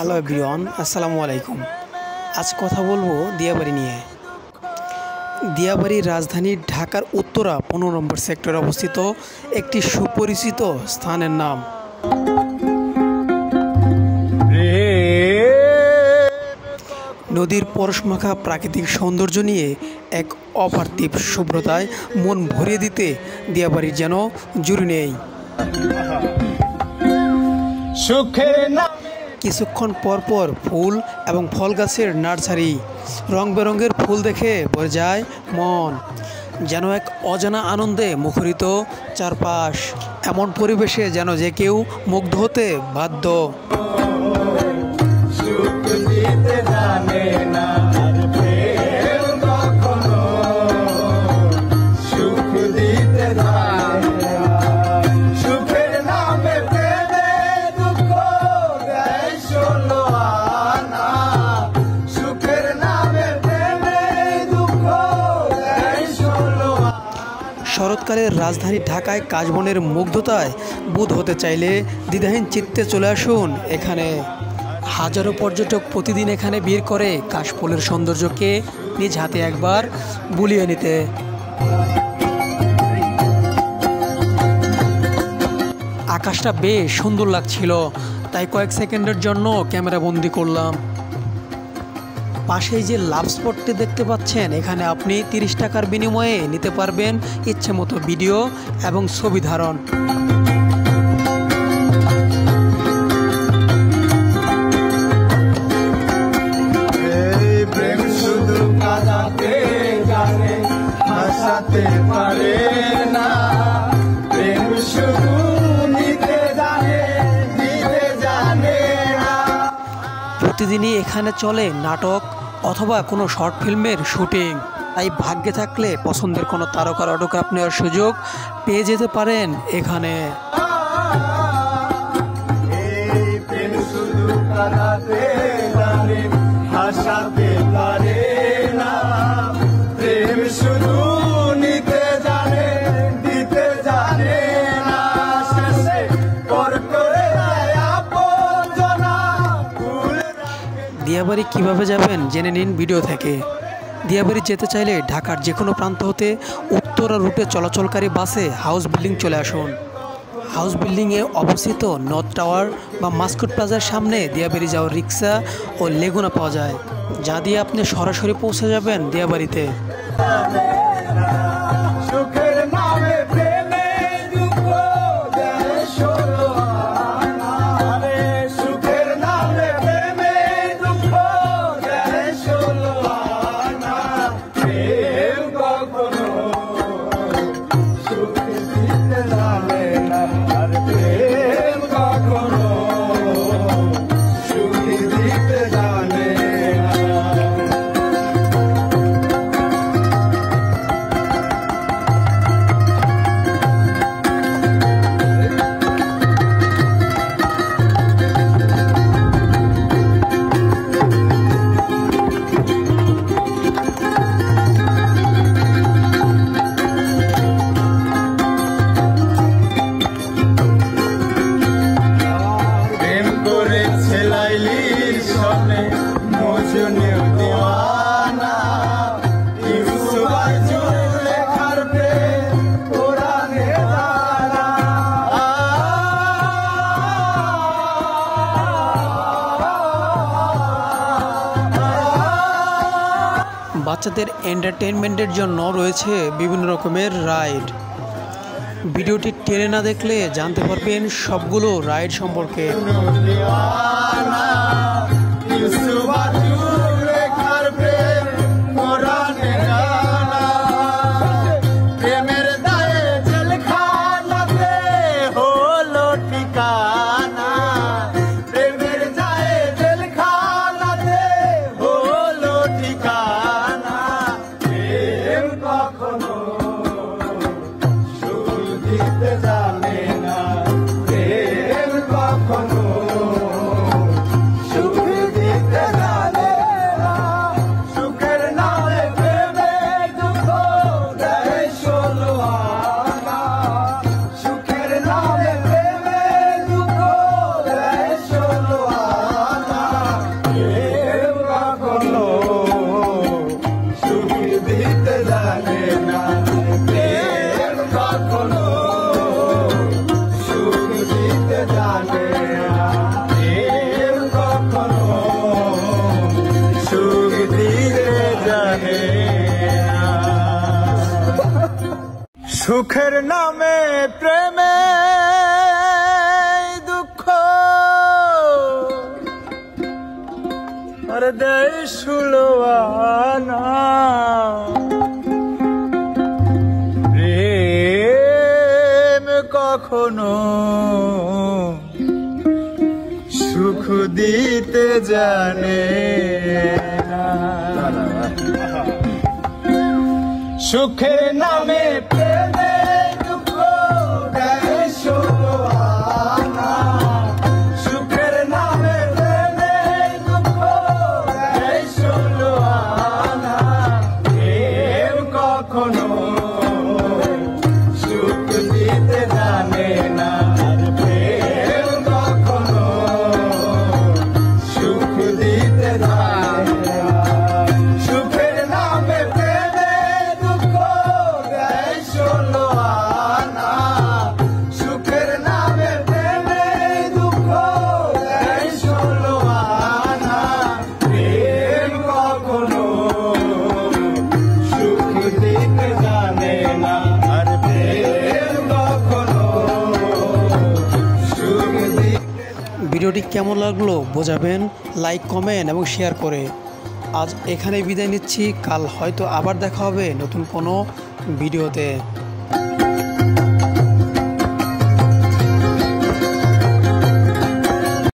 Hello everyone, আসসালামু আলাইকুম। আজ কথা বলবো দিয়াবাড়ি নিয়ে। দিয়াবাড়ির রাজধানী ঢাকার উত্তরা 15 নম্বর সেক্টরে অবস্থিত একটি সুপরিচিত স্থানের নাম। নদীর পরশমাখা প্রাকৃতিক সৌন্দর্য নিয়ে এক অপার্থিব শুভ্রতায় মন ভরিয়ে দিতে দিয়াবাড়ির যেন জুড়ি নেই। কিছুক্ষণ পরপর ফুল এবং ফল গাছের নার্সারি, রং বেরঙের ফুল দেখে ভরে যায় মন, যেন এক অজানা আনন্দে মুখরিত চারপাশ। এমন পরিবেশে যেন যে কেউ মুগ্ধ হতে বাধ্য। শরৎকালের রাজধানী ঢাকায় কাশবনের মুগ্ধতায় বুঁদ হতে চাইলে দ্বিধাহীন চিত্তে চলে আসুন এখানে। হাজারো পর্যটক প্রতিদিন এখানে ভিড় করে কাশফুলের সৌন্দর্যকে নিজ হাতে একবার বুলিয়ে নিতে। আকাশটা বেশ সুন্দর লাগছিল, তাই কয়েক সেকেন্ডের জন্য ক্যামেরা বন্দি করলাম। পাশেই যে লাভ স্পটটি দেখতে পাচ্ছেন, এখানে আপনি 30 টাকার বিনিময়ে নিতে পারবেন ইচ্ছে মতো ভিডিও এবং ছবি ধারণ। প্রতিদিনই এখানে চলে নাটক অথবা কোনো শর্ট ফিল্মের শুটিং, তাই ভাগ্যে থাকলে পছন্দের কোনো তারকার অটোগ্রাফ নেওয়ার সুযোগ পেয়ে যেতে পারেন এখানে। দিয়াবাড়ি কিভাবে যাবেন জেনে নিন ভিডিও থেকে। দিয়াবাড়ি যেতে চাইলে ঢাকার যে কোনো প্রান্ত হতে উত্তরা রুটে চলাচলকারী বাসে হাউস বিল্ডিং চলে আসুন। হাউস বিল্ডিংয়ে অবস্থিত নর্থ টাওয়ার বা মাস্কট প্লাজার সামনে দিয়াবাড়ি যাওয়ার রিক্সা ও লেগুনা পাওয়া যায়, যা দিয়ে আপনি সরাসরি পৌঁছে যাবেন দিয়াবাড়িতে। বাচ্চাদের এন্টারটেইনমেন্টের জন্য রয়েছে বিভিন্ন রকমের রাইড। ভিডিওটি টেনে না দেখলে জানতে পারবেন সবগুলো রাইড সম্পর্কে। জানে না প্রেম কখনো নামে প্রেমে দুঃখ আর দেয় সুলোয়ানা প্রেম কখনো সুখ দিতে জানে না সুখের নামে প্রেমে দুঃখ দেয় সুলোয়ানা সুখের নামে প্রেমে দুঃখ দেয় সুলোয়ানা প্রেম কখনো সুখ দিতে জানে না প্রেম কখনো সুখ দিতে জানে না সুখের নামে প্রেমে দুঃখ দেয় সুলোয়ানা সুখের নামে প্রেমে দুঃখ দেয় সুলোয়ানা প্রেম কখনো সুখ দিতে জানে না আর প্রেম কখনো সুখ দিতে ভিডিওটি কেমন লাগলো বোঝাবেন লাইক কমেন্ট এবং শেয়ার করে। আজ এখানেই বিদায় নিচ্ছি, কাল হয়তো আবার দেখা হবে নতুন কোনো ভিডিওতে।